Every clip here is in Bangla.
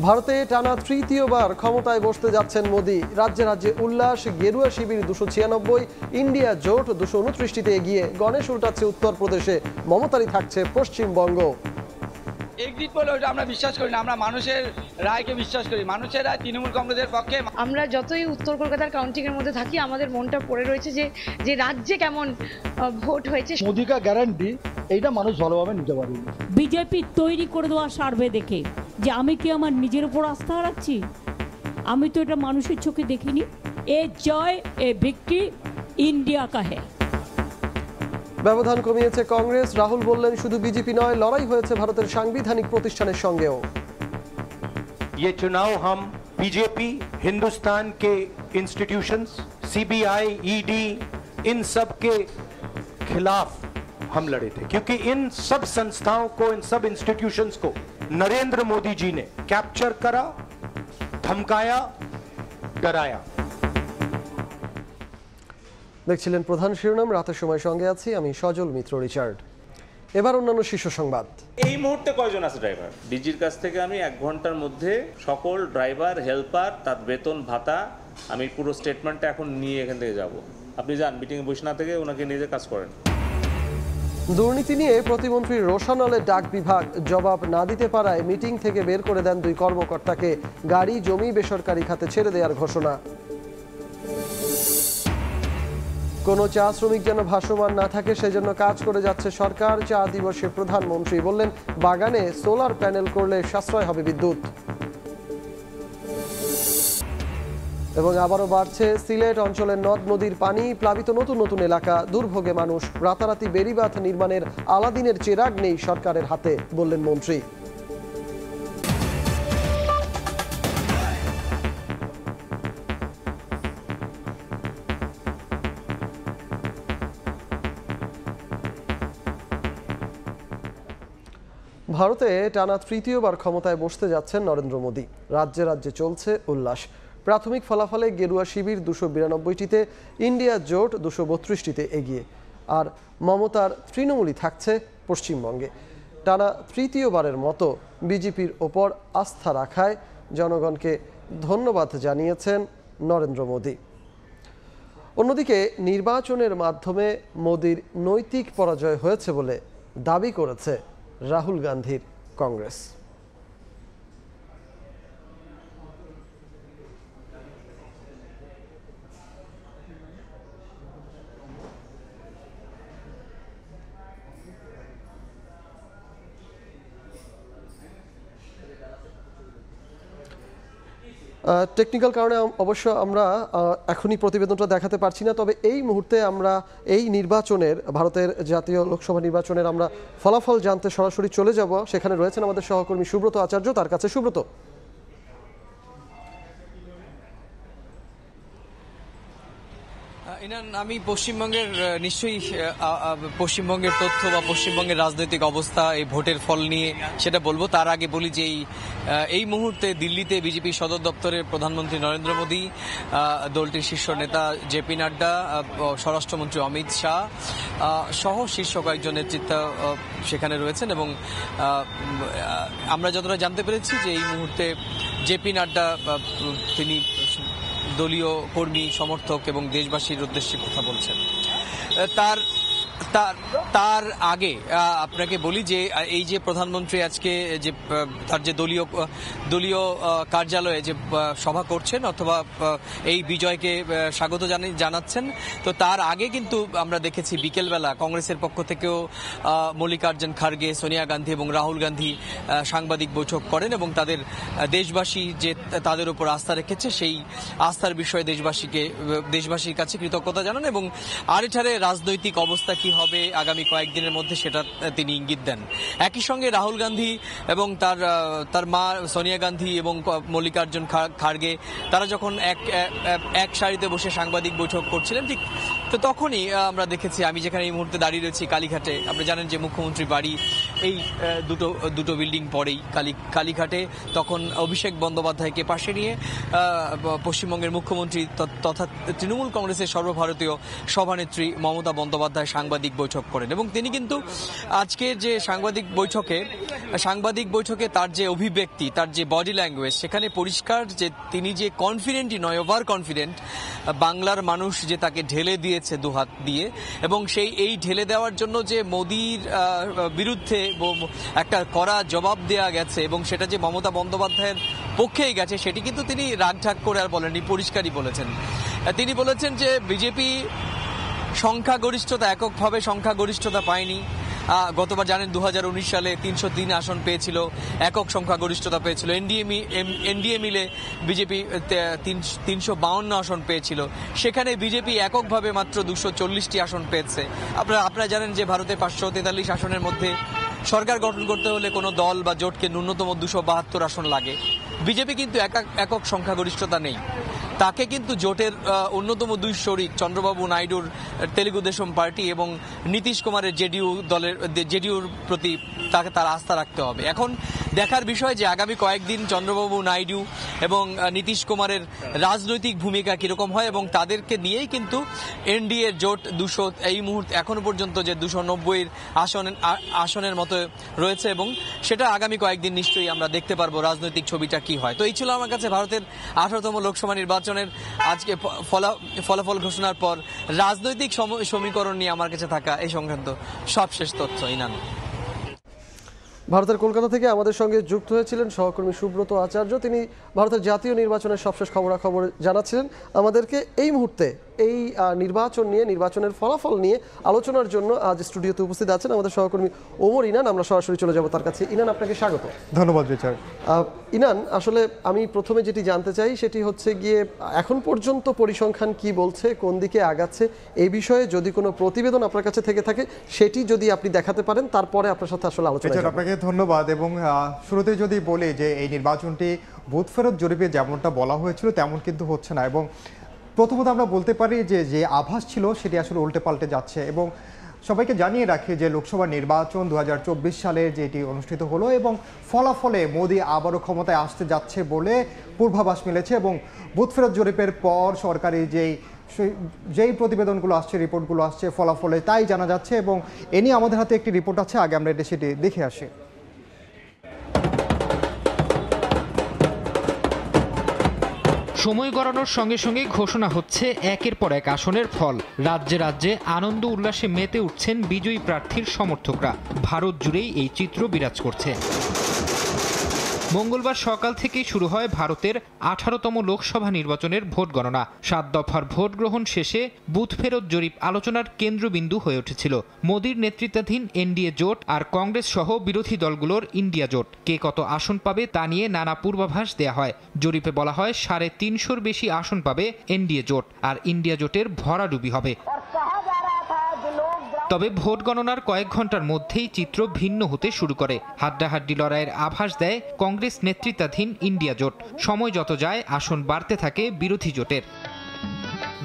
ভারতে টানা তৃতীয়বার ক্ষমতায় বসতে যাচ্ছেন মোদি। রাজ্যে রাজ্যে উল্লাস। গেরুয়া শিবির 296, ইন্ডিয়া জোট 229টিতে এগিয়ে। গণেশ উল্টাচ্ছে উত্তরপ্রদেশে, মমতারই থাকছে পশ্চিমবঙ্গ। এক্সিট পোল ওটা আমরা বিশ্বাস করি না, আমরা মানুষের রায়কে বিশ্বাস করি। মানুষের রায় তৃণমূল কংগ্রেসের পক্ষে। আমরা যতই উত্তর কলকাতার কাউন্টিং এর মধ্যে থাকি, আমাদের মনটা পড়ে রয়েছে যে রাজ্যে কেমন ভোট হয়েছে। মোদি কা গ্যারান্টি এইটা মানুষ ভালোভাবে নিতে পারবে। বিজেপি তৈরি করে দেওয়া সার্ভে দেখে যে আমি কি আমার নিজের উপর আস্থা হারাচ্ছি? আমি তো এটা মানুষের চোখে দেখিনি। এ জয়, এ ভিক্টরি ইন্ডিয়া কা হে। ব্যবধান কমিয়েছে কংগ্রেস। রাহুল বললেন, শুধু বিজেপি নয়, লড়াই হয়েছে ভারতের সাংবিধানিক প্রতিষ্ঠানের সঙ্গেও। ये चुनाव हम बीजेपी, हिंदुस्तान के इंस्टीट्यूशंस, सीबीआई, ईडी, इन सब के खिलाफ हम लड़े थे, क्योंकि इन सब संस्थाओं को, इन सब इंस्टीट्यूशंस को नरेंद्र मोदी जी ने कैप्चर करा, धमकाया, डराया। দেখছিলেন প্রধান শিরোনাম। রাতের সময় সঙ্গে আছি আমি সজল মিত্র রিচার্ড। এবার অন্যান্য শীর্ষ সংবাদ। এই মুহূর্তে কয়জন আছে ড্রাইভার? ডিজির কাছ থেকে আমি 1 ঘন্টার মধ্যে সকল ড্রাইভার, হেল্পার, তার বেতন ভাতা, আমি পুরো স্টেটমেন্টটা এখন নিয়ে এখান থেকে যাব। আপনি যান মিটিংয়ে বসে না থেকে ওনাকে নিজে কাজ করেন। দুর্নীতি নিয়ে প্রতিমন্ত্রী রোশানলের ডাক বিভাগ জবাব না দিতে পারায় মিটিং থেকে বের করে দেন 2 কর্মকর্তাকে। গাড়ি, জমি বেসরকারি খাতে ছেড়ে দেওয়ার ঘোষণা। কোনো চা শ্রমিক যেন ভাসমান না থাকে, সেজন্য কাজ করে যাচ্ছে সরকার। চা দিবসে প্রধানমন্ত্রী বললেন, বাগানে সোলার প্যানেল করলে সাশ্রয় হবে বিদ্যুৎ। এবং আবারও বাড়ছে সিলেট অঞ্চলের নদ নদীর পানি। প্লাবিত নতুন নতুন এলাকা, দুর্ভোগে মানুষ। রাতারাতি বেড়িবাঁধ নির্মাণের আলাদিনের চেরাগ নেই সরকারের হাতে, বললেন মন্ত্রী। ভারতে টানা তৃতীয়বার ক্ষমতায় বসতে যাচ্ছেন নরেন্দ্র মোদী। রাজ্যে রাজ্যে চলছে উল্লাস। প্রাথমিক ফলাফলে গেরুয়া শিবির 292টিতে, ইন্ডিয়া জোট 232টিতে এগিয়ে। আর মমতার তৃণমূলই থাকছে পশ্চিমবঙ্গে। টানা তৃতীয়বারের মতো বিজেপির ওপর আস্থা রাখায় জনগণকে ধন্যবাদ জানিয়েছেন নরেন্দ্র মোদী। অন্যদিকে নির্বাচনের মাধ্যমে মোদীর নৈতিক পরাজয় হয়েছে বলে দাবি করেছে রাহুল গান্ধীর কংগ্রেস। টেকনিক্যাল কারণে অবশ্য আমরা এখনই প্রতিবেদনটা দেখাতে পারছি না। তবে এই মুহূর্তে আমরা এই নির্বাচনের, ভারতের জাতীয় লোকসভা নির্বাচনের আমরা ফলাফল জানতে সরাসরি চলে যাব। সেখানে রয়েছেন আমাদের সহকর্মী সুব্রত আচার্য, তার কাছে। সুব্রত, আমি পশ্চিমবঙ্গের নিশ্চয়ই পশ্চিমবঙ্গের তথ্য বা পশ্চিমবঙ্গের রাজনৈতিক অবস্থা, এই ভোটের ফল নিয়ে সেটা বলবো। তার আগে বলি যে এই মুহূর্তে দিল্লিতে বিজেপি সদর দপ্তরে প্রধানমন্ত্রী নরেন্দ্র মোদী, দলটির শীর্ষ নেতা জেপি নাড্ডা, স্বরাষ্ট্রমন্ত্রী অমিত শাহ সহ শীর্ষ কয়েকজন নেতৃত্ব সেখানে রয়েছেন। এবং আমরা যতটা জানতে পেরেছি যে এই মুহূর্তে জেপি নাড্ডা তিনি দলীয় কর্মী, সমর্থক এবং দেশবাসীর উদ্দেশ্যে কথা বলছেন। তার আগে আপনাকে বলি যে এই যে প্রধানমন্ত্রী আজকে যে তার যে দলীয় কার্যালয়ে যে সভা করছেন অথবা এই বিজয়কে স্বাগত জানাচ্ছেন, তো তার আগে কিন্তু আমরা দেখেছি বিকেলবেলা কংগ্রেসের পক্ষ থেকেও মল্লিকার্জুন খার্গে, সোনিয়া গান্ধী এবং রাহুল গান্ধী সাংবাদিক বৈঠক করেন এবং তাদের দেশবাসী যে তাদের উপর আস্থা রেখেছে সেই আস্থার বিষয়ে দেশবাসীর কাছে কৃতজ্ঞতা জানান এবং আরেঠারে রাজনৈতিক অবস্থা কি হবে আগামী কয়েকদিনের মধ্যে সেটা তিনি ইঙ্গিত দেন। একই সঙ্গে রাহুল গান্ধী এবং তার মা সোনিয়া গান্ধী এবং মল্লিকার্জুন খার্গে তারা যখন এক সারিতে বসে সাংবাদিক বৈঠক করছিলেন, ঠিক তো তখনই আমরা দেখেছি, আমি যেখানে এই মুহূর্তে দাঁড়িয়ে রয়েছি কালীঘাটে, আপনি জানেন যে মুখ্যমন্ত্রী বাড়ি, এই দুটো বিল্ডিং পরেই কালীঘাটে তখন অভিষেক বন্দ্যোপাধ্যায়কে পাশে নিয়ে পশ্চিমবঙ্গের মুখ্যমন্ত্রী তথা তৃণমূল কংগ্রেসের সর্বভারতীয় সভানেত্রী মমতা বন্দ্যোপাধ্যায় সাংবাদিক বৈঠক করেন এবং তিনি কিন্তু আজকের যে সাংবাদিক বৈঠকে তার যে অভিব্যক্তি, তার যে বডি ল্যাঙ্গুয়েজ, সেখানে পরিষ্কার যে তিনি যে কনফিডেন্টই নয়, ওভার কনফিডেন্ট। বাংলার মানুষ যে তাকে ঢেলে দিয়েছে দুহাত দিয়ে এবং এই ঢেলে দেওয়ার জন্য যে মোদির বিরুদ্ধে একটা কড়া জবাব দেওয়া গেছে এবং সেটা যে মমতা বন্দ্যোপাধ্যায়ের পক্ষেই গেছে, সেটি কিন্তু তিনি রাগঢাক করে আর বলেননি, পরিষ্কারই বলেছেন। তিনি বলেছেন যে বিজেপি এককভাবে সংখ্যাগরিষ্ঠতা পায়নি। গতবার জানেন 2019 সালে 303 আসন পেয়েছিল, একক সংখ্যাগরিষ্ঠতা পেয়েছিল। এনডিএ মিলে বিজেপি 352 আসন পেয়েছিল, সেখানে বিজেপি এককভাবে মাত্র 240টি আসন পেয়েছে। আপনারা জানেন যে ভারতে 543 আসনের মধ্যে সরকার গঠন করতে হলে কোনো দল বা জোটকে ন্যূনতম 272 আসন লাগে। বিজেপি কিন্তু একক সংখ্যাগরিষ্ঠতা নেই। তাকে কিন্তু জোটের অন্যতম দুই শরিক চন্দ্রবাবু নাইডুর তেলুগু দেশম পার্টি এবং নীতিশ কুমারের জেডিইউর প্রতি তাকে তার আস্থা রাখতে হবে। এখন দেখার বিষয় যে আগামী কয়েকদিন চন্দ্রবাবু নাইডু এবং নীতিশ কুমারের রাজনৈতিক ভূমিকা কিরকম হয় এবং তাদেরকে নিয়েই কিন্তু এনডিএ জোট এই মুহূর্তে এখনো পর্যন্ত যে 290 আসনের মতো রয়েছে এবং সেটা আগামী কয়েকদিন নিশ্চয়ই আমরা দেখতে পারবো রাজনৈতিক ছবিটা কি হয়। তো এই ছিল আমার কাছে ভারতের 18তম লোকসভা নির্বাচনের আজকে ফলাফল ঘোষণার পর রাজনৈতিক সমীকরণ নিয়ে আমার কাছে থাকা এই সংক্রান্ত সবশেষ তথ্য। ইনান। ভারতের কলকাতা থেকে আমাদের সঙ্গে যুক্ত হয়েছিলেন সহকর্মী সুব্রত আচার্য। তিনি ভারতের জাতীয় নির্বাচনের সবশেষ খবরাখবর জানাচ্ছিলেন আমাদেরকে। এই মুহূর্তে এই নির্বাচনের ফলাফল নিয়ে আলোচনার জন্য আজ স্টুডিওতে উপস্থিত আছেন আমাদের সহকর্মী ওমর ইনান। আমরা সরাসরি চলে যাব তার কাছে। ইনান, আপনাকে স্বাগত। ধন্যবাদ রিচার্ড। ইনান, আসলে আমি প্রথমে যেটি জানতে চাই সেটি হচ্ছে গিয়ে এখন পর্যন্ত পরিসংখ্যান কি বলছে, কোন দিকে আগাচ্ছে, এই বিষয়ে যদি কোনো প্রতিবেদন আপনার কাছে থেকে থাকে সেটি যদি আপনি দেখাতে পারেন, তারপরে আপনার সাথে আসলে আলোচনা। আপনাকে ধন্যবাদ। এবং শুরুতে যদি বলি যে এই নির্বাচনটি বুথ ফেরত জরিপে যেমনটা বলা হয়েছিল তেমন কিন্তু হচ্ছে না এবং প্রথমত আমরা বলতে পারি যে আভাস ছিল সেটি আসলে উল্টে পাল্টে যাচ্ছে। এবং সবাইকে জানিয়ে রাখি যে লোকসভা নির্বাচন 2024 সালে যেটি অনুষ্ঠিত হলো এবং ফলাফলে মোদি আবারও ক্ষমতায় আসতে যাচ্ছে বলে পূর্বাভাস মিলেছে এবং বুথ ফেরত জরিপের পর সরকারি যেই প্রতিবেদনগুলো আসছে, রিপোর্টগুলো আসছে, ফলাফলে তাই জানা যাচ্ছে এবং এ নিয়ে আমাদের হাতে একটি রিপোর্ট আছে। আগে আমরা সেটি দেখে আসি। সময় গড়ানোর সঙ্গে সঙ্গে ঘোষণা হচ্ছে একের পর এক আসনের ফল। রাজ্যে রাজ্যে আনন্দ উল্লাসে মেতে উঠছেন বিজয়ী প্রার্থীর সমর্থকরা। ভারত জুড়েই এই চিত্র বিরাজ করছে। মঙ্গলবার সকাল থেকেই শুরু হয় ভারতের 18তম লোকসভা নির্বাচনের ভোট গণনা। 7 দফার ভোট গ্রহণ শেষে বুথ ফেরত জরিপ আলোচনার কেন্দ্রবিন্দু হয়ে উঠেছিল। মোদির নেতৃত্বাধীন এনডিএ জোট আর কংগ্রেস সহ বিরোধী দলগুলোর ইন্ডিয়া জোট কে কত আসন পাবে তা নিয়ে নানা পূর্বাভাস দেয়া হয়। জরিপে বলা হয় 350-র বেশি আসন পাবে এনডিএ জোট আর ইন্ডিয়া জোটের ভরাডুবি হবে। তবে ভোট গণনার কয়েক ঘন্টার মধ্যেই চিত্র ভিন্ন হতে শুরু করে। হাড্ডাহাড্ডি লড়াইয়ের আভাস দেয় কংগ্রেস নেতৃত্বাধীন ইন্ডিয়া জোট। সময় যত যায় আসন বাড়তে থাকে বিরোধী জোটের।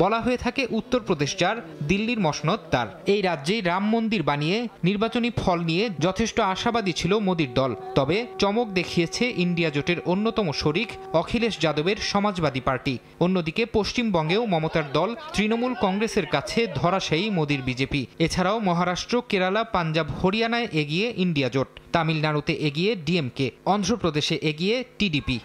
বলা হয়ে থাকে উত্তরপ্রদেশ যার, দিল্লির মসনদ তার। এই রাজ্যেই রাম মন্দির বানিয়ে নির্বাচনী ফল নিয়ে যথেষ্ট আশাবাদী ছিল মোদির দল। তবে চমক দেখিয়েছে ইন্ডিয়া জোটের অন্যতম শরিক অখিলেশ যাদবের সমাজবাদী পার্টি। অন্যদিকে পশ্চিমবঙ্গেও মমতার দল তৃণমূল কংগ্রেসের কাছে ধরাশায়ী মোদির বিজেপি। এছাড়াও মহারাষ্ট্র, কেরালা, পাঞ্জাব, হরিয়ানায় এগিয়ে ইন্ডিয়া জোট, তামিলনাড়ুতে এগিয়ে ডিএমকে, অন্ধ্রপ্রদেশে এগিয়ে টিডিপি।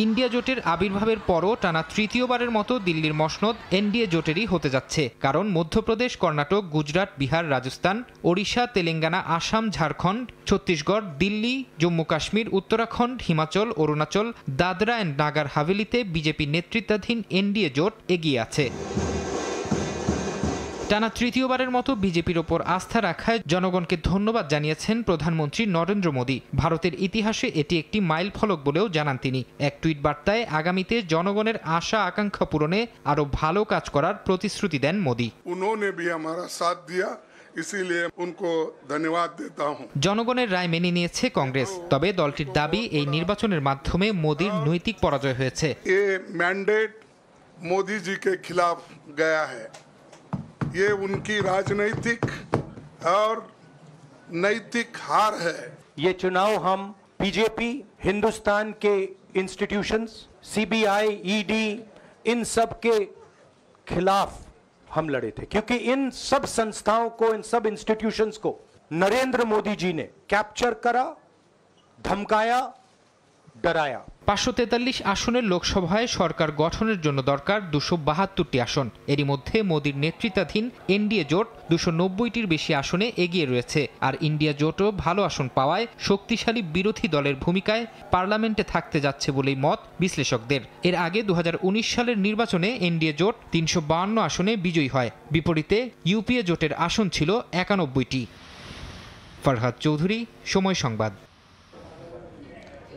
ইন্ডিয়া জোটের আবির্ভাবের পরও টানা তৃতীয়বারের মতো দিল্লির মসনদ এনডিএ জোটেরই হতে যাচ্ছে। কারণ মধ্যপ্রদেশ, কর্ণাটক, গুজরাট, বিহার, রাজস্থান, ওড়িশা, তেলেঙ্গানা, আসাম, ঝাড়খণ্ড, ছত্তিশগড়, দিল্লি, জম্মু কাশ্মীর, উত্তরাখণ্ড, হিমাচল, অরুণাচল, দাদরা অ্যান্ড নাগার হাভেলিতে বিজেপি নেতৃত্বাধীন এনডিএ জোট এগিয়ে আছে। টানা তৃতীয়বারের মতো বিজেপির ওপর আস্থা রাখায় জনগণকে ধন্যবাদ জানিয়েছেন প্রধানমন্ত্রী নরেন্দ্র মোদী। ভারতের ইতিহাসে এটি একটি মাইল ফলক বলেও জানান তিনি। এক টুইট বার্তায় আগামীতে জনগণের আশা আকাঙ্ক্ষা পূরণে আরো ভালো কাজ করার প্রতিশ্রুতি দেন মোদী। জনগণের রায় মেনে নিয়েছে কংগ্রেস, তবে দলটির দাবি এই নির্বাচনের মাধ্যমে মোদীর নৈতিক পরাজয় হয়েছে। मोदी जी के खिलाफ गया है, ये उनकी राजनीतिक और नैतिक हार है। ये चुनाव हम बीजेपी, हिंदुस्तान के इंस्टीट्यूशंस, सीबीआई, ईडी, इन सब के खिलाफ हम लड़े थे, क्योंकि इन सब संस्थाओं को, इन सब इंस्टीट्यूशंस को नरेंद्र मोदी जी ने कैप्चर करा, धमकाया, डराया। 543 আসনের লোকসভায় সরকার গঠনের জন্য দরকার 272টি আসন। এরই মধ্যে মোদির নেতৃত্বাধীন এনডিএ জোট 290টির বেশি আসনে এগিয়ে রয়েছে। আর ইন্ডিয়া জোটও ভালো আসন পাওয়ায় শক্তিশালী বিরোধী দলের ভূমিকায় পার্লামেন্টে থাকতে যাচ্ছে বলেই মত বিশ্লেষকদের। এর আগে 2019 সালের নির্বাচনে এনডিএ জোট 352 আসনে বিজয়ী হয়। বিপরীতে ইউপিএ জোটের আসন ছিল 91টি। ফরহাদ চৌধুরী, সময় সংবাদ।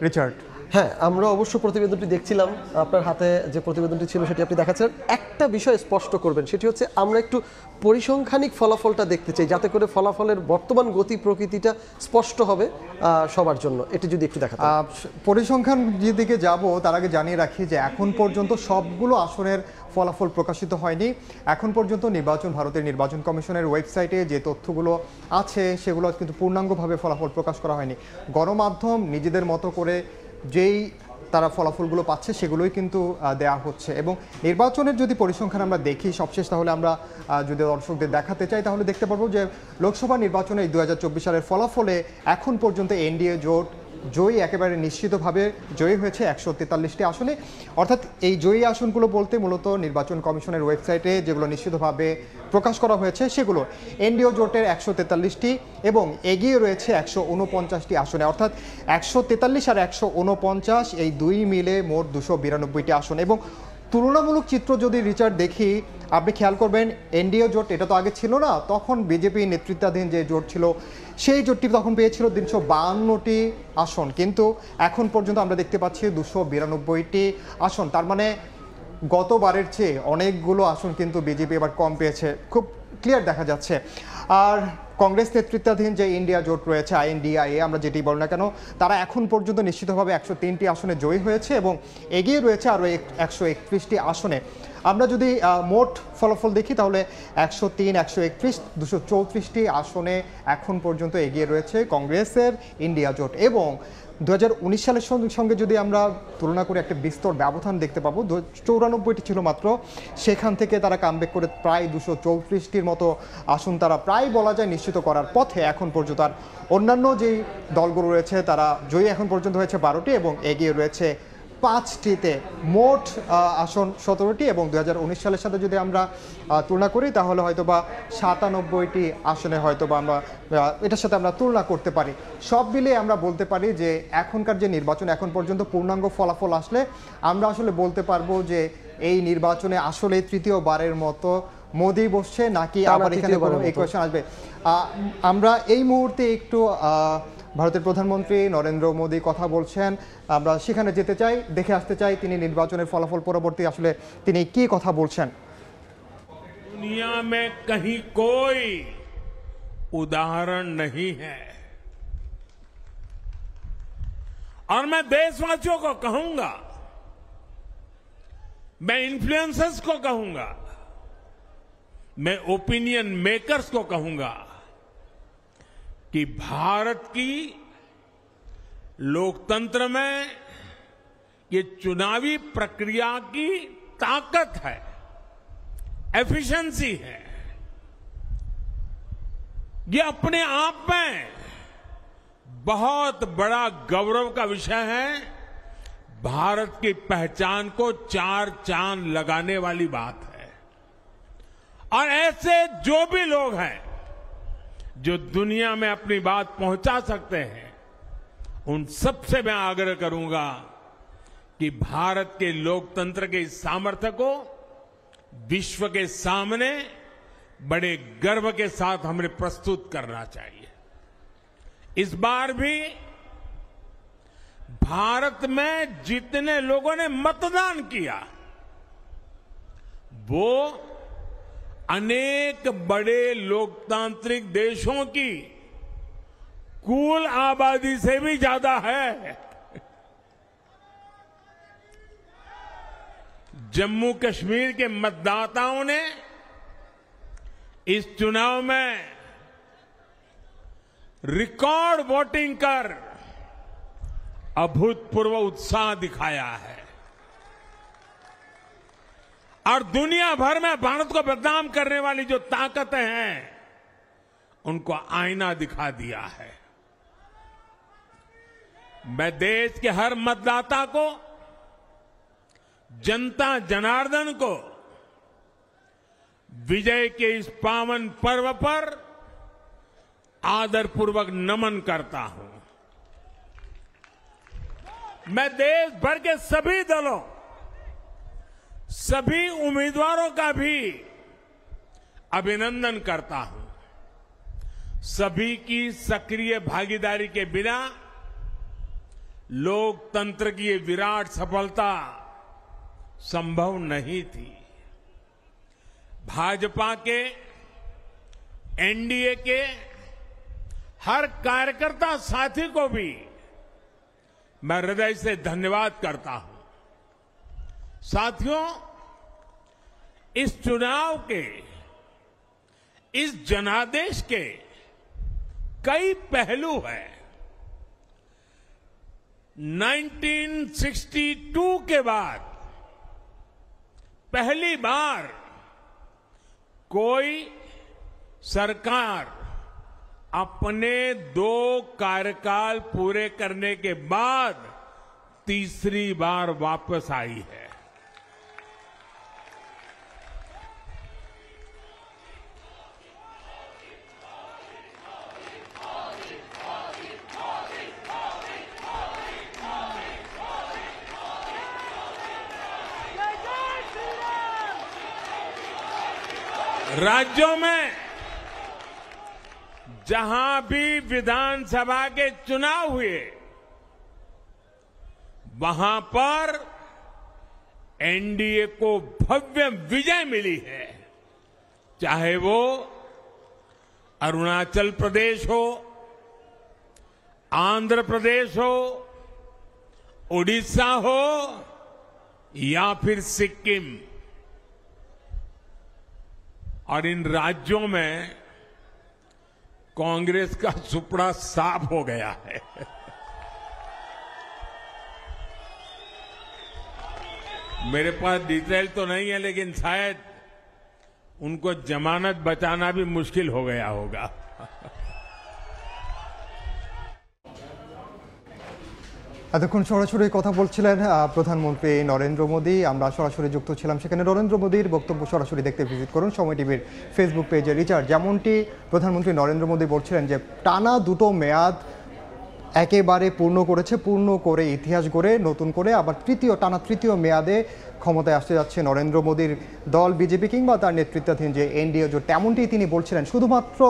রিচার্ড, হ্যাঁ, আমরা অবশ্য প্রতিবেদনটি দেখছিলাম। আপনার হাতে যে প্রতিবেদনটি ছিল সেটি আপনি দেখাচ্ছেন। একটা বিষয় স্পষ্ট করবেন, সেটি হচ্ছে আমরা একটু পরিসংখ্যানিক ফলাফলটা দেখতে চাই, যাতে করে ফলাফলের বর্তমান গতি প্রকৃতিটা স্পষ্ট হবে সবার জন্য। এটি যদি একটু দেখাতেন। পরিসংখ্যান যেদিকে যাব তার আগে জানিয়ে রাখি যে এখন পর্যন্ত সবগুলো আসনের ফলাফল প্রকাশিত হয়নি। এখন পর্যন্ত ভারতের নির্বাচন কমিশনের ওয়েবসাইটে যে তথ্যগুলো আছে সেগুলো কিন্তু পূর্ণাঙ্গভাবে ফলাফল প্রকাশ করা হয়নি। গণমাধ্যম নিজেদের মতো করে যেই তারা ফলাফলগুলো পাচ্ছে সেগুলোই কিন্তু দেয়া হচ্ছে। এবং নির্বাচনের যদি পরিসংখ্যান আমরা দেখি সবশেষ, তাহলে আমরা যদি দর্শকদের দেখাতে চাই তাহলে দেখতে পারবো যে লোকসভা নির্বাচনে 2024 সালের ফলাফলে এখন পর্যন্ত এনডিএ জোট জয়ী, একেবারে নিশ্চিতভাবে জয়ী হয়েছে 143টি আসনে। অর্থাৎ এই জয়ী আসনগুলো বলতে মূলত নির্বাচন কমিশনের ওয়েবসাইটে যেগুলো নিশ্চিতভাবে প্রকাশ করা হয়েছে সেগুলো এনডিএ জোটের 143টি এবং এগিয়ে রয়েছে 149টি আসনে। অর্থাৎ 143 আর 149 এই দুই মিলে মোট 292টি আসন। এবং তুলনামূলক চিত্র যদি রিচার্ড দেখি, আপনি খেয়াল করবেন এনডিএ জোট এটা তো আগে ছিল না, তখন বিজেপি নেতৃত্বাধীন যে জোট ছিল সেই জোটটি তখন পেয়েছিল 352টি আসন, কিন্তু এখন পর্যন্ত আমরা দেখতে পাচ্ছি 292টি আসন। তার মানে গতবারের চেয়ে অনেকগুলো আসন কিন্তু বিজেপি এবার কম পেয়েছে, খুব ক্লিয়ার দেখা যাচ্ছে। আর কংগ্রেস নেতৃত্বাধীন যে ইন্ডিয়া জোট রয়েছে, INDIA আমরা যেটি বল না কেন, তারা এখন পর্যন্ত নিশ্চিতভাবে 103টি আসনে জয়ী হয়েছে এবং এগিয়ে রয়েছে আরও 131টি আসনে। আমরা যদি মোট ফলাফল দেখি তাহলে 103, 131, 234টি আসনে এখন পর্যন্ত এগিয়ে রয়েছে কংগ্রেসের ইন্ডিয়া জোট। এবং 2019 সালের সঙ্গে যদি আমরা তুলনা করে একটা বিস্তর ব্যবধান দেখতে পাবো। 94টি ছিল মাত্র, সেখান থেকে তারা কামব্যাক করে প্রায় 234টির মতো আসন তারা প্রায় বলা যায় নিশ্চিত করার পথে এখন পর্যন্ত। আর অন্যান্য যেই দলগুলো রয়েছে তারা জয়ী এখন পর্যন্ত হয়েছে 12টি এবং এগিয়ে রয়েছে 5টিতে। মোট আসন 17টি এবং 2019 সালের সাথে যদি আমরা তুলনা করি তাহলে হয়তোবা 97টি আসনে হয়তোবা আমরা এটার সাথে আমরা তুলনা করতে পারি। সব মিলিয়ে আমরা বলতে পারি যে এখনকার যে নির্বাচন এখন পর্যন্ত পূর্ণাঙ্গ ফলাফল আসলে আমরা আসলে বলতে পারবো যে এই নির্বাচনে আসলে তৃতীয়বারের মতো মোদি বসছে নাকি আবার এখানে কোনো ইকুয়েশন আসবে। আমরা এই মুহূর্তে একটু ভারতের প্রধানমন্ত্রী নরেন্দ্র মোদি কথা বলছেন, আমরা সেখানে যেতে চাই, দেখে আসতে চাই তিনি নির্বাচনের ফলাফল পরবর্তী আসলে তিনি কি কথা বলছেন। दुनिया में कहीं कोई उदाहरण नहीं है और मैं देशवासियों को कहूंगा, मैं इन्फ्लुएंसर्स को कहूंगा, मैं ओपिनियन मेकर्स को कहूंगा कि भारत की लोकतंत्र में ये चुनावी प्रक्रिया की ताकत है, एफिशिएंसी है। ये अपने आप में बहुत बड़ा गौरव का विषय है। भारत की पहचान को 4 चांद लगाने वाली बात है। और ऐसे जो भी लोग हैं जो दुनिया में अपनी बात पहुंचा सकते हैं, उन सबसे मैं आग्रह करूंगा कि भारत के लोकतंत्र के इस सामर्थ्य को विश्व के सामने बड़े गर्व के साथ हमें प्रस्तुत करना चाहिए। इस बार भी भारत में जितने लोगों ने मतदान किया वो अनेक बड़े लोकतांत्रिक देशों की कुल आबादी से भी ज्यादा है। जम्मू कश्मीर के मतदाताओं ने इस चुनाव में रिकॉर्ड वोटिंग कर अभूतपूर्व उत्साह दिखाया है और दुनिया भर में भारत को बदनाम करने वाली जो ताकतें हैं उनको आईना दिखा दिया है। मैं देश के हर मतदाता को, जनता जनार्दन को विजय के इस पावन पर्व पर आदरपूर्वक नमन करता हूं। मैं देश भर के सभी दलों, सभी उम्मीदवारों का भी अभिनंदन करता हूं। सभी की सक्रिय भागीदारी के बिना लोकतंत्र की ये विराट सफलता संभव नहीं थी। भाजपा के, एनडीए के हर कार्यकर्ता साथी को भी मैं हृदय से धन्यवाद करता हूं। साथियों, इस चुनाव के, इस जनादेश के कई पहलू हैं। 1962 के बाद पहली बार कोई सरकार अपने 2 कार्यकाल पूरे करने के बाद तीसरी बार वापस आई है। राज्यों में जहां भी विधानसभा के चुनाव हुए वहां पर एनडीए को भव्य विजय मिली है। चाहे वो अरुणाचल प्रदेश हो, आंध्र प्रदेश हो, उड़ीसा हो या फिर सिक्किम। और इन राज्यों में कांग्रेस का सुपड़ा साफ हो गया है। मेरे पास डिटेल तो नहीं है, लेकिन शायद उनको जमानत बचाना भी मुश्किल हो गया होगा। এতক্ষণ সরাসরি কথা বলছিলেন প্রধানমন্ত্রী নরেন্দ্র মোদী। আমরা সরাসরি যুক্ত ছিলাম সেখানে। নরেন্দ্র মোদীর বক্তব্য সরাসরি দেখতে ভিজিট করুন সময় টিভির ফেসবুক পেজে। রিচার্ড, যেমনটি প্রধানমন্ত্রী নরেন্দ্র মোদী বলছিলেন যে টানা 2টো মেয়াদ একেবারে পূর্ণ করেছে, পূর্ণ করে ইতিহাস গড়ে নতুন করে আবার টানা তৃতীয় মেয়াদে ক্ষমতায় আসতে যাচ্ছে নরেন্দ্র মোদীর দল বিজেপি কিংবা তার নেতৃত্বাধীন যে এনডিএ জোট। তেমনটি তিনি বলছিলেন। শুধুমাত্র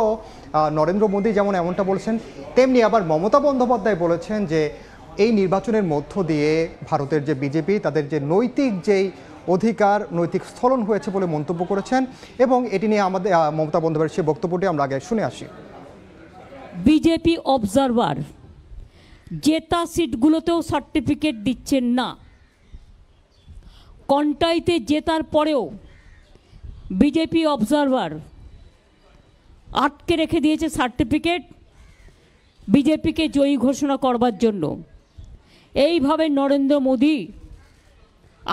নরেন্দ্র মোদী যেমন এমনটা বলছেন, তেমনি আবার মমতা বন্দ্যোপাধ্যায় বলেছেন যে এই নির্বাচনের মধ্য দিয়ে ভারতের যে বিজেপি তাদের যে নৈতিক যেই অধিকার, নৈতিক স্থলন হয়েছে বলে মন্তব্য করেছেন। এবং এটি নিয়ে আমাদের মমতা বন্দ্যোপাধ্যায়ের সেই বক্তব্যটি আমরা আগে শুনে আসি। বিজেপি অবজারভার জেতা সিটগুলোতেও সার্টিফিকেট দিচ্ছেন না। কন্টাইতে জেতার পরেও বিজেপি অবজারভার আটকে রেখে দিয়েছে সার্টিফিকেট বিজেপিকে জয়ী ঘোষণা করবার জন্য। এইভাবে নরেন্দ্র মোদী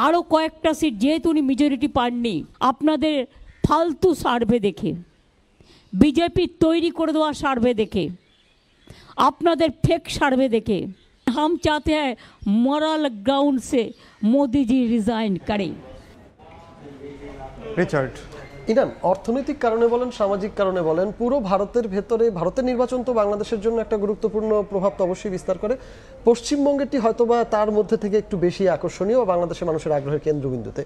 আরও কয়েকটা সিট, যেহেতু উনি মেজরিটি পাননি, আপনাদের ফালতু সার্ভে দেখে, বিজেপি তৈরি করে দেওয়া সার্ভে দেখে, আপনাদের ফেক সার্ভে দেখে हम चाहते हैं मोरल ग्राउंड से मोदी जी रिजाइन करें। রিচার্ড, ইরান অর্থনৈতিক কারণে বলেন, সামাজিক কারণে বলেন, পুরো ভারতের ভেতরে ভারতের নির্বাচন তো বাংলাদেশের জন্য একটা গুরুত্বপূর্ণ প্রভাব তো অবশ্যই বিস্তার করে। পশ্চিমবঙ্গেরটি হয়তোবা তার মধ্যে থেকে একটু বেশি আকর্ষণীয়, বাংলাদেশের মানুষের আগ্রহের কেন্দ্রবিন্দুতে।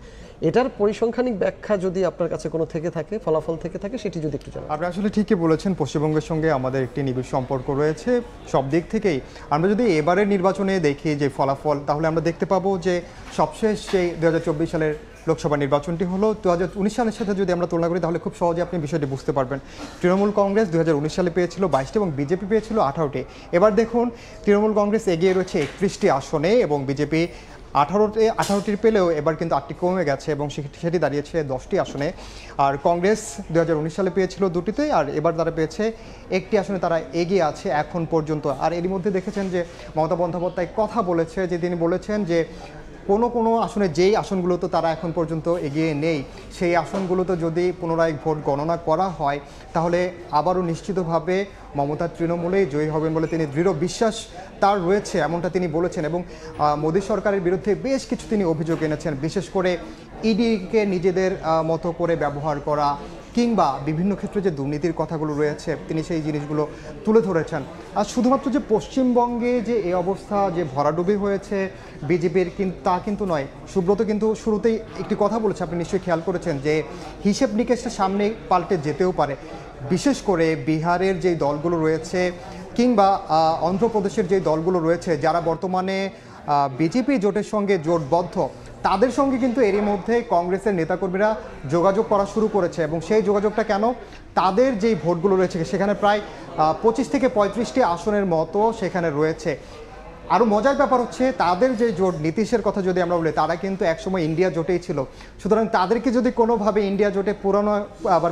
এটার পরিসংখ্যানিক ব্যাখ্যা যদি আপনার কাছে কোনো থেকে থাকে, ফলাফল থেকে থাকে, সেটি যদি একটু জানান। আপনি আসলে ঠিকই বলেছেন, পশ্চিমবঙ্গের সঙ্গে আমাদের একটি নিবিড় সম্পর্ক রয়েছে সব দিক থেকেই। আমরা যদি এবারের নির্বাচনে দেখি যে ফলাফল, তাহলে আমরা দেখতে পাবো যে সবশেষ সেই 2024 সালের লোকসভা নির্বাচনটি হলো 2019 সালের সাথে যদি আমরা তুলনা করি তাহলে খুব সহজে আপনি বিষয়টি বুঝতে পারবেন। তৃণমূল কংগ্রেস 2019 সালে পেয়েছিল 22টি এবং বিজেপি পেয়েছিল 18টি। এবার দেখুন তৃণমূল কংগ্রেস এগিয়ে রয়েছে 31টি আসনে এবং বিজেপি 18টির পেলেও এবার কিন্তু 8টি কমে গেছে এবং সেটি দাঁড়িয়েছে 10টি আসনে। আর কংগ্রেস 2019 সালে পেয়েছিল 2টিতে, আর এবার তারা পেয়েছে 1টি আসনে, তারা এগিয়ে আছে এখন পর্যন্ত। আর এরই মধ্যে দেখেছেন যে মমতা বন্দ্যোপাধ্যায় কথা বলেছে, যে তিনি বলেছেন যে কোনো আসনে যেই আসনগুলোতে তারা এখন পর্যন্ত এগিয়ে নেই সেই আসনগুলোতে যদি পুনরায় ভোট গণনা করা হয় তাহলে আবারও নিশ্চিতভাবে মমতা তৃণমূলেই জয়ী হবেন বলে তিনি দৃঢ় বিশ্বাস তার রয়েছে, এমনটা তিনি বলেছেন। এবং মোদী সরকারের বিরুদ্ধে বেশ কিছু তিনি অভিযোগ এনেছেন, বিশেষ করে ইডিকে নিজেদের মতো করে ব্যবহার করা কিংবা বিভিন্ন ক্ষেত্রে যে দুর্নীতির কথাগুলো রয়েছে তিনি সেই জিনিসগুলো তুলে ধরেছেন। আর শুধুমাত্র যে পশ্চিমবঙ্গে যে এই অবস্থা যে ভরাডুবি হয়েছে বিজেপির তা কিন্তু নয়। সুব্রত কিন্তু শুরুতেই একটি কথা বলেছে, আপনি নিশ্চয়ই খেয়াল করেছেন, যে হিসেব নিকেশটা সামনে পাল্টে যেতেও পারে। বিশেষ করে বিহারের যেই দলগুলো রয়েছে কিংবা অন্ধ্রপ্রদেশের যে দলগুলো রয়েছে যারা বর্তমানে বিজেপি জোটের সঙ্গে জোটবদ্ধ, তাদের সঙ্গে কিন্তু এরই মধ্যে কংগ্রেসের নেতাকর্মীরা যোগাযোগ করা শুরু করেছে। এবং সেই যোগাযোগটা কেন, তাদের যেই ভোটগুলো রয়েছে সেখানে প্রায় 25 থেকে 35টি আসনের মতো সেখানে রয়েছে। আরও মজার ব্যাপার হচ্ছে তাদের যে জোট, নীতিশের কথা যদি আমরা বলি, তারা কিন্তু একসময় ইন্ডিয়া জোটেই ছিল। সুতরাং তাদেরকে যদি কোনোভাবে ইন্ডিয়া জোটে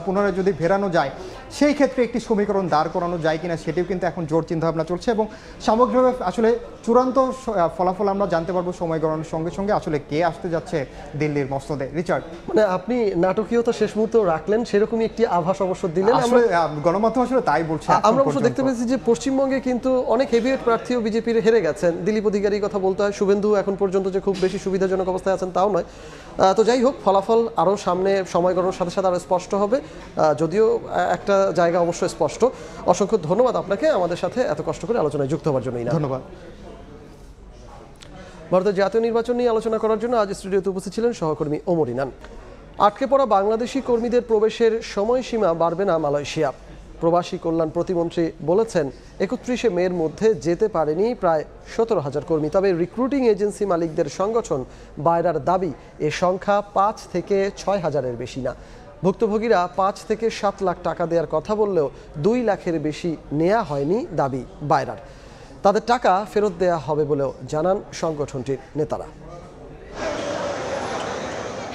পুনরায় যদি ফেরানো যায়, সেই ক্ষেত্রে একটি সমীকরণ দাঁড় করানো যায় কিনা সেটিও কিন্তু এখন জোর চিন্তাভাবনা চলছে। এবং সামগ্রিকভাবে আসলে চূড়ান্ত ফলাফল আমরা জানতে পারবো সময় গণনার সঙ্গে সঙ্গে আসলে কে আসতে যাচ্ছে দিল্লির মসনদে। রিচার্ড, মানে আপনি নাটকীয়তা শেষ মুহূর্তে রাখলেন, সেরকমই একটি আভাস অবশ্য দিলেন। আসলে গণমাধ্যম আসলে তাই বলছে। আমরা অবশ্য দেখতে পেয়েছি যে পশ্চিমবঙ্গে কিন্তু অনেক হেভিওয়েট প্রার্থীও বিজেপির হেরে গেছেন। দিলীপ অধিকারীর কথা বলতে হয়, শুভেন্দু এখন পর্যন্ত যে খুব বেশি সুবিধাজনক অবস্থায় আছেন তাও নয়। তো যাই হোক, ফলাফল আরও সামনে সময় গণনার সাথে সাথে আরও স্পষ্ট হবে, যদিও একটা জায়গা অবশ্যই স্পষ্ট। অসংখ্য ধন্যবাদ আপনাকে আমাদের সাথে এত কষ্ট করে আলোচনায় যুক্ত হওয়ার জন্য। ধন্যবাদ। ভারতের জাতীয় নির্বাচন নিয়ে আলোচনা করার জন্য আজ স্টুডিওতে উপস্থিত ছিলেন সহকর্মী ওমর ইনান। আটকে পড়া বাংলাদেশি কর্মীদের প্রবেশের সময়সীমা বাড়বে না মালয়েশিয়া। প্রবাসী কল্যাণ প্রতিমন্ত্রী বলেছেন 31শে মের মধ্যে যেতে পারেনি প্রায় 17,000 কর্মী। তবে রিক্রুটিং এজেন্সি মালিকদের সংগঠন বায়রার দাবি এ সংখ্যা 5 থেকে 6,000-এর বেশি না। ভুক্তভোগীরা 5 থেকে 7 লাখ টাকা দেওয়ার কথা বললেও 2 লাখের বেশি নেওয়া হয়নি দাবি বায়রার। তাদের টাকা ফেরত দেওয়া হবে বলেও জানান সংগঠনটির নেতারা।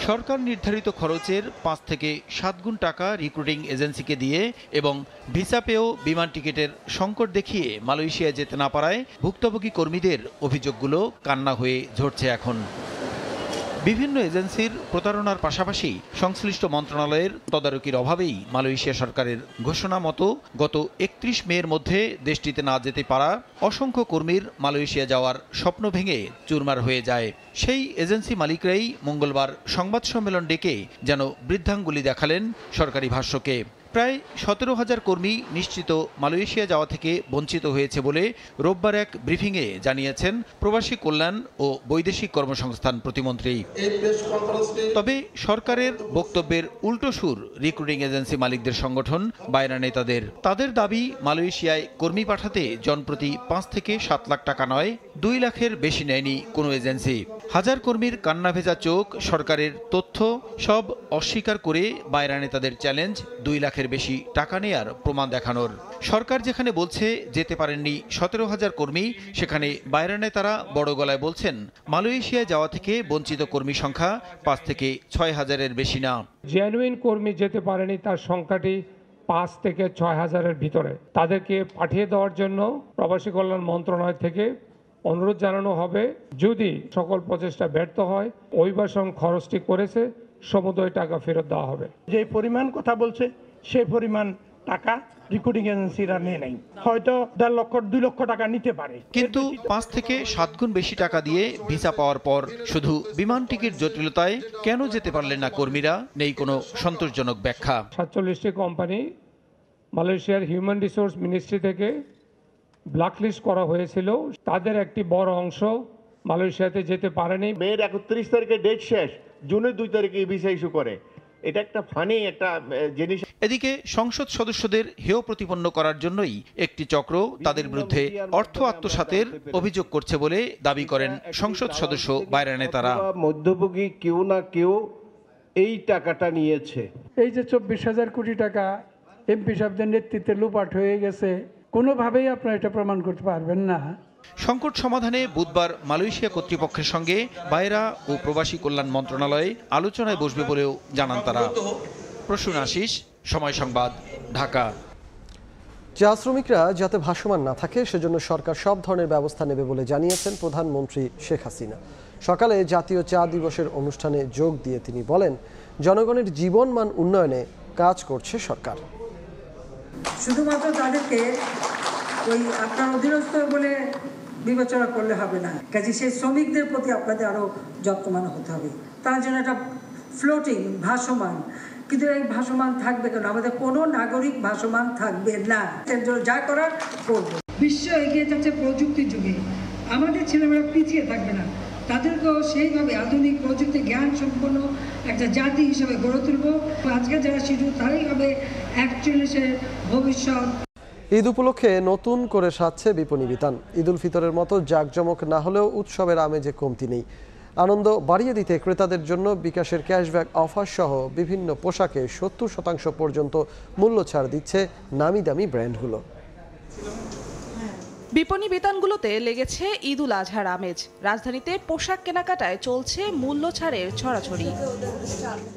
সরকার নির্ধারিত খরচের 5 থেকে 7 গুণ টাকা রিক্রুটিং এজেন্সিকে দিয়ে এবং ভিসা পেয়েও বিমান টিকিটের সংকট দেখিয়ে মালয়েশিয়ায় যেতে না পারায় ভুক্তভোগী কর্মীদের অভিযোগগুলো কান্না হয়ে ঝরছে এখন। বিভিন্ন এজেন্সির প্রতারণার পাশাপাশি সংশ্লিষ্ট মন্ত্রণালয়ের তদারকির অভাবেই মালয়েশিয়া সরকারের ঘোষণা মতো গত 31 মের মধ্যে দেশটিতে না যেতে পারা অসংখ্য কর্মীর মালয়েশিয়া যাওয়ার স্বপ্ন ভেঙে চুরমার হয়ে যায়। সেই এজেন্সি মালিকরাই মঙ্গলবার সংবাদ সম্মেলন ডেকে যেন বৃদ্ধাঙ্গুলি দেখালেন সরকারি ভাষ্যকে। প্রায় 17,000 কর্মী নিশ্চিত মালয়েশিয়া যাওয়া থেকে বঞ্চিত হয়েছে বলে রোববার এক ব্রিফিংয়ে জানিয়েছেন প্রবাসী কল্যাণ ও বৈদেশিক কর্মসংস্থান প্রতিমন্ত্রী। তবে সরকারের বক্তব্যের উল্টো সুর রিক্রুটিং এজেন্সি মালিকদের সংগঠন বায়রা নেতাদের। তাদের দাবি মালয়েশিয়ায় কর্মী পাঠাতে জনপ্রতি 5 থেকে 7 লাখ টাকা নয়, 2 লাখের বেশি নেয়নি কোনো এজেন্সি। হাজার কর্মীর কান্না ভেজা চোখ, সরকারের তথ্য সব অস্বীকার করে বায়রা নেতাদের চ্যালেঞ্জ 2 লাখের বেশি টাকা নেয়ার প্রমাণ দেখানোর। সরকার যেখানে বলছে যেতে পারেননি 17,000 কর্মী, সেখানে বায়রা নেতারা বড় গলায় বলছেন মালয়েশিয়ায় যাওয়া থেকে বঞ্চিত কর্মী সংখ্যা 5 থেকে 6,000-এর বেশি না। জেনুইন কর্মী যেতে পারেনি তার সংখ্যাটি 5 থেকে 6,000-এর ভিতরে। তাদেরকে পাঠিয়ে দেওয়ার জন্য প্রবাসী কল্যাণ মন্ত্রণালয় থেকে অনুরোধ জানানো হবে। যদি সকল প্রচেষ্টা ব্যর্থ হয়, অভিবাসন খরচটি করেছে সমুদয় টাকা ফেরত দেওয়া হবে। যে পরিমাণ কথা বলছে সেই পরিমাণ টাকা রিক্রুটিং এজেন্সিরা নেয় নাই, হয়তো 1.5 লক্ষ 2 লক্ষ টাকা নিতে পারে। কিন্তু 5 থেকে 7 গুণ বেশি টাকা দিয়ে ভিসা পাওয়ার পর শুধু বিমান টিকিট জটিলতায় কেন যেতে পারলেন না কর্মীরা, নেই কোনো সন্তোষজনক ব্যাখ্যা। 47টি কোম্পানি মালয়েশিয়ার হিউম্যান রিসোর্স মিনিস্ট্রি থেকে ব্ল্যাকলিস্ট করা হয়েছিল। তাদের একটি বড় অংশ মালয়েশিয়াতে যেতে পারেনি। মের 31 তারিখে ডেট শেষ, জুনের 2 তারিখে ভিসা ইস্যু করে। এটা একটা ফানি একটা জিনিস। এদিকে সংসদ সদস্যদের হেয় প্রতিপন্ন করার জন্যই একটি চক্র তাদের বিরুদ্ধে অর্থ আত্মসাতের অভিযোগ করছে বলে দাবি করেন সংসদ সদস্য বায়রা নেতারা। মধ্যভোগী কেউ না কেউ এই টাকাটা নিয়েছে। এই যে 24,000 কোটি টাকা এমপি সাহেবদের নেতৃত্বে লুপাট হয়ে গেছে, কোনোভাবেই আপনারা এটা প্রমাণ করতে পারবেন না। সংকট সমাধানে বুধবার মালয়েশিয়া কর্তৃপক্ষের সঙ্গে বায়রা ও প্রবাসী কল্যাণ মন্ত্রণালয়ে আলোচনায় বসবে বলেও জানান তারা। প্রসূন আশিস, সময় সংবাদ, ঢাকা। চা শ্রমিকরা যাতে ভাসমান না থাকে সেজন্য সরকার সব ধরনের ব্যবস্থা নেবে বলে জানিয়েছেন প্রধানমন্ত্রী শেখ হাসিনা। সকালে জাতীয় চা দিবসের অনুষ্ঠানে যোগ দিয়ে তিনি বলেন, জনগণের জীবনমান উন্নয়নে কাজ করছে সরকার। শুধুমাত্র তাদেরকে ওই আপনার অধীনস্থ বলে বিবেচনা করলে হবে না, কাজে সেই শ্রমিকদের প্রতি আপনাদের আরো যত্নবান হতে হবে। তার জন্য একটা ফ্লোটিং ভাসমান, কিন্তু এই ভাসমান থাকবে কেন? আমাদের কোনো নাগরিক ভাসমান থাকবে না, যা করার করব। বিশ্ব এগিয়ে যাচ্ছে প্রযুক্তির যুগে, আমাদের ছেলেমেয়েরা পিছিয়ে থাকবে না, তাদেরকেও সেইভাবে আধুনিক প্রযুক্তি জ্ঞান সম্পন্ন একটা জাতি হিসেবে গড়ে তুলব। আজকে যারা শিশু তারাই হবে 41-এর ভবিষ্যৎ। ঈদ উপলক্ষে নতুন করে সাজছে বিপণী বিতান। ঈদ উল ফিতরের মতো জাঁকজমক না হলেও উৎসবের আমেজে কমতি নেই। আনন্দ বাড়িয়ে দিতে ক্রেতাদের জন্য বিকাশের ক্যাশব্যাক অফার সহ বিভিন্ন পোশাকে 70% পর্যন্ত মূল্য ছাড় দিচ্ছে নামি দামি ব্র্যান্ডগুলো। বিপণী বিতানগুলোতে লেগেছে ঈদ উল আজহার আমেজ। রাজধানীতে পোশাক কেনাকাটায় চলছে মূল্য ছাড়ের ছড়াছড়ি।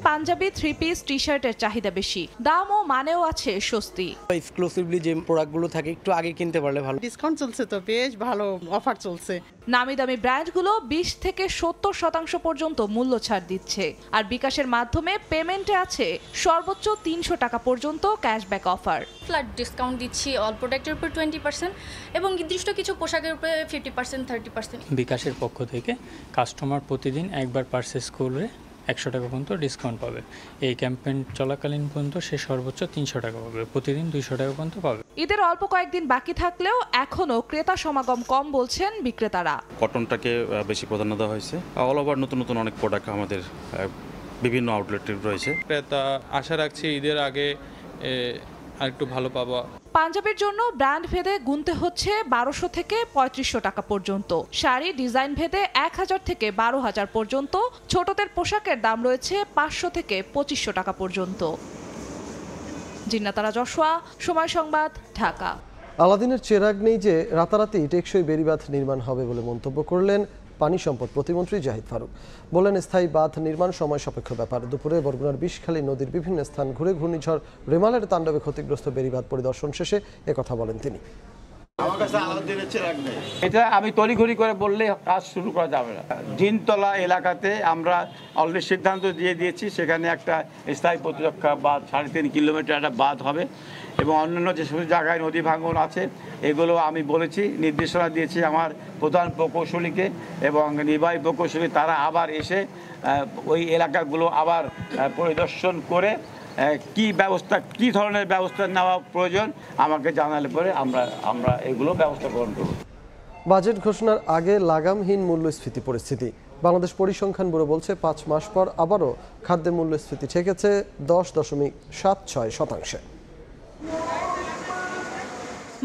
পাঞ্জাবি, থ্রি পিস, টি শার্টের চাহিদা বেশি, দাম ও মানেও আছে স্বস্তি। এক্সক্লুসিভলি যে প্রোডাক্টগুলো থাকে একটু আগে কিনতে পারলে ভালো। ডিসকাউন্ট চলছে তো, বেশ ভালো অফার চলছে। নামি দামি ব্র্যান্ডগুলো 20 থেকে 70% পর্যন্ত মূল্য ছাড় দিচ্ছে। আর বিকাশের মাধ্যমে পেমেন্টে আছে সর্বোচ্চ 300 টাকা পর্যন্ত ক্যাশব্যাক অফার। ফ্ল্যাট ডিসকাউন্ট দিচ্ছি অল প্রোডাক্টের উপর 20% এবং নির্দিষ্ট কিছু পোশাকের উপরে 50%, 30%। বিকাশের পক্ষ থেকে কাস্টমার প্রতিদিন একবার পারচেস করলে 100 টাকা পর্যন্ত ডিসকাউন্ট পাবে। এই ক্যাম্পেইন চলাকালীন পর্যন্ত সে সর্বোচ্চ 300 টাকা পাবে, প্রতিদিন 200 টাকা পর্যন্ত পাবে। ঈদের অল্প কয়েকদিন বাকি থাকলেও এখনো ক্রেতা সমাগম কম বলছেন বিক্রেতারা। কটনটাকে বেশি প্রাধান্য দেওয়া হয়েছে। অল ওভার নতুন নতুন অনেক প্রোডাক্ট আমাদের বিভিন্ন আউটলেটে রয়েছে। ক্রেতা আশা রাখছি ঈদের আগে আরেকটু ভালো পাবো। পাঞ্জাবের জন্য ব্র্যান্ড ভেদে গুনতে হচ্ছে 1200 থেকে 3500 টাকা পর্যন্ত। শাড়ি ডিজাইন ভেদে 1000 থেকে 12000 পর্যন্ত। ছোটদের পোশাকের দাম রয়েছে 500 থেকে 2500 টাকা পর্যন্ত। জিন্নাতারা জশোয়া, সময় সংবাদ, ঢাকা। আলাদিনের চেরাগ নেই যে রাতারাতি টেকসই বেড়িবাঁধ নির্মাণ হবে বলে মন্তব্য করলেন পানি সম্পদ প্রতিমন্ত্রী জাহিদ ফারুক। বলেন, স্থায়ী বাঁধ নির্মাণ সময় সাপেক্ষ ব্যাপার। দুপুরে বরগুনার বিষখালী নদীর বিভিন্ন স্থান ঘুরে ঘূর্ণিঝড় রেমালের তাণ্ডবে ক্ষতিগ্রস্ত বেড়িবাঁধ পরিদর্শন শেষে একথা বলেন তিনি। এটা আমি তড়িঘড়ি করে বললে কাজ শুরু করা যাবে না। জিনতলা এলাকাতে আমরা অলরেডি সিদ্ধান্ত দিয়ে দিয়েছি, সেখানে একটা স্থায়ী প্রতিরক্ষা বাঁধ 3.5 কিলোমিটার একটা বাঁধ হবে এবং অন্যান্য যে সমস্ত জায়গায় নদী ভাঙন আছে এগুলো আমি বলেছি, নির্দেশনা দিয়েছি আমার প্রধান প্রকৌশলীকে এবং নির্বাহী প্রকৌশলী, তারা আবার এসে ওই এলাকাগুলো আবার পরিদর্শন করে কি ধরনের ব্যবস্থা নেওয়া প্রয়োজন আমাকে জানালে পরে আমরা এগুলো ব্যবস্থা গ্রহণ করব। বাজেট ঘোষণার আগে লাগামহীন মূল্যস্ফীতি পরিস্থিতি। বাংলাদেশ পরিসংখ্যান ব্যুরো বলছে 5 মাস পর আবারও খাদ্যের মূল্যস্ফীতি ঠেকেছে 10.76%।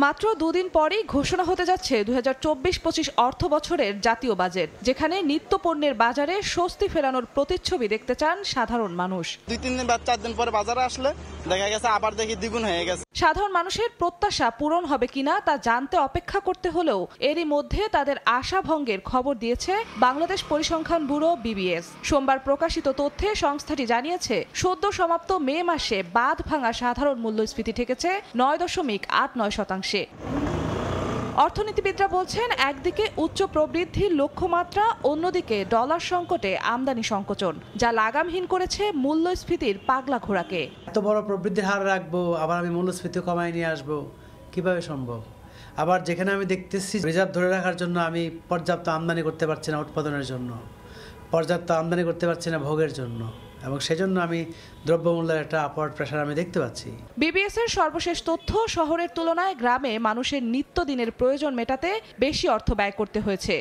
মাত্র দুদিন পরেই ঘোষণা হতে যাচ্ছে 2024-25 অর্থ বছরের জাতীয় বাজেট, যেখানে নিত্য পণ্যের বাজারে স্বস্তি ফেরানোর প্রতিচ্ছবি দেখতে চান সাধারণ মানুষ। 2-3 দিন বা 4 দিন পরে বাজারে আসলে দেখা গেছে আবার দেখি দ্বিগুণ হয়ে গেছে। সাধারণ মানুষের প্রত্যাশা পূরণ হবে কিনা তা জানতে অপেক্ষা করতে হলেও এরই মধ্যে তাদের আশা ভঙ্গের খবর দিয়েছে বাংলাদেশ পরিসংখ্যান ব্যুরো BBS। সোমবার প্রকাশিত তথ্যে সংস্থাটি জানিয়েছে, সদ্য সমাপ্ত মে মাসে বাঁধ ভাঙা সাধারণ মূল্যস্ফীতি ঠেকেছে 9.89%। অর্থনীতিবিদরা বলছেন, একদিকে উচ্চ প্রবৃদ্ধির লক্ষ্যমাত্রা, অন্যদিকে ডলার সংকটে আমদানি সংকোচন, যা লাগামহীন করেছে মূল্যস্ফীতির পাগলা ঘোড়াকে। এত বড় প্রবৃদ্ধির হার রাখবো, আবার আমি মূল্যস্ফীতি কমায় নিয়ে আসবো, কিভাবে সম্ভব? আবার যেখানে আমি দেখতেছি রিজার্ভ ধরে রাখার জন্য আমি পর্যাপ্ত আমদানি করতে পারছি না, উৎপাদনের জন্য পর্যাপ্ত আমদানি করতে পারছি না ভোগের জন্য, এবং সেজন্য আমি দ্রব্যমূল্যের একটা আপওয়ার্ড প্রেসার আমি দেখতে পাচ্ছি। BBS এর সর্বশেষ তথ্য, শহরের তুলনায় গ্রামে মানুষের নিত্যদিনের প্রয়োজন মেটাতে বেশি অর্থ ব্যয় করতে হয়েছে।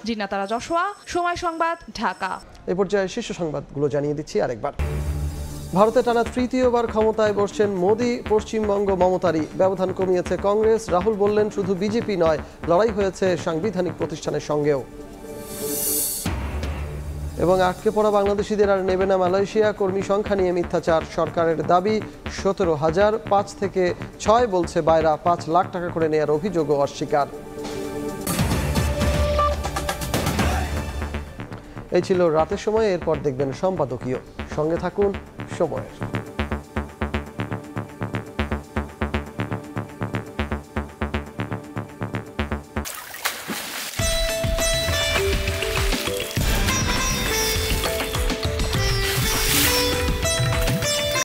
জিন্নাতারা জশোয়া, সময় সংবাদ, ঢাকা। এই পর্যায়ে শীর্ষ সংবাদগুলো জানিয়ে দিচ্ছি আরেকবার। ভারতে টানা তৃতীয়বার ক্ষমতায় বসছেন মোদি, পশ্চিমবঙ্গ মমতারই। ব্যবধান কমিয়েছে কংগ্রেস। রাহুল বললেন, শুধু বিজেপি নয়, লড়াই হয়েছে সাংবিধানিক প্রতিষ্ঠানের সঙ্গেও। এবং আটকে পড়া বাংলাদেশিদের আর নেবে না মালয়েশিয়া। কর্মী সংখ্যা নিয়ে মিথ্যাচার, সরকারের দাবি 17,000, 5 থেকে 6 বলছে বায়রা। 5 লাখ টাকা করে নেয়ার অভিযোগও অস্বীকার। এই ছিল রাতের সময়। এরপর দেখবেন সম্পাদকীয়। সঙ্গে থাকুন সময়ের।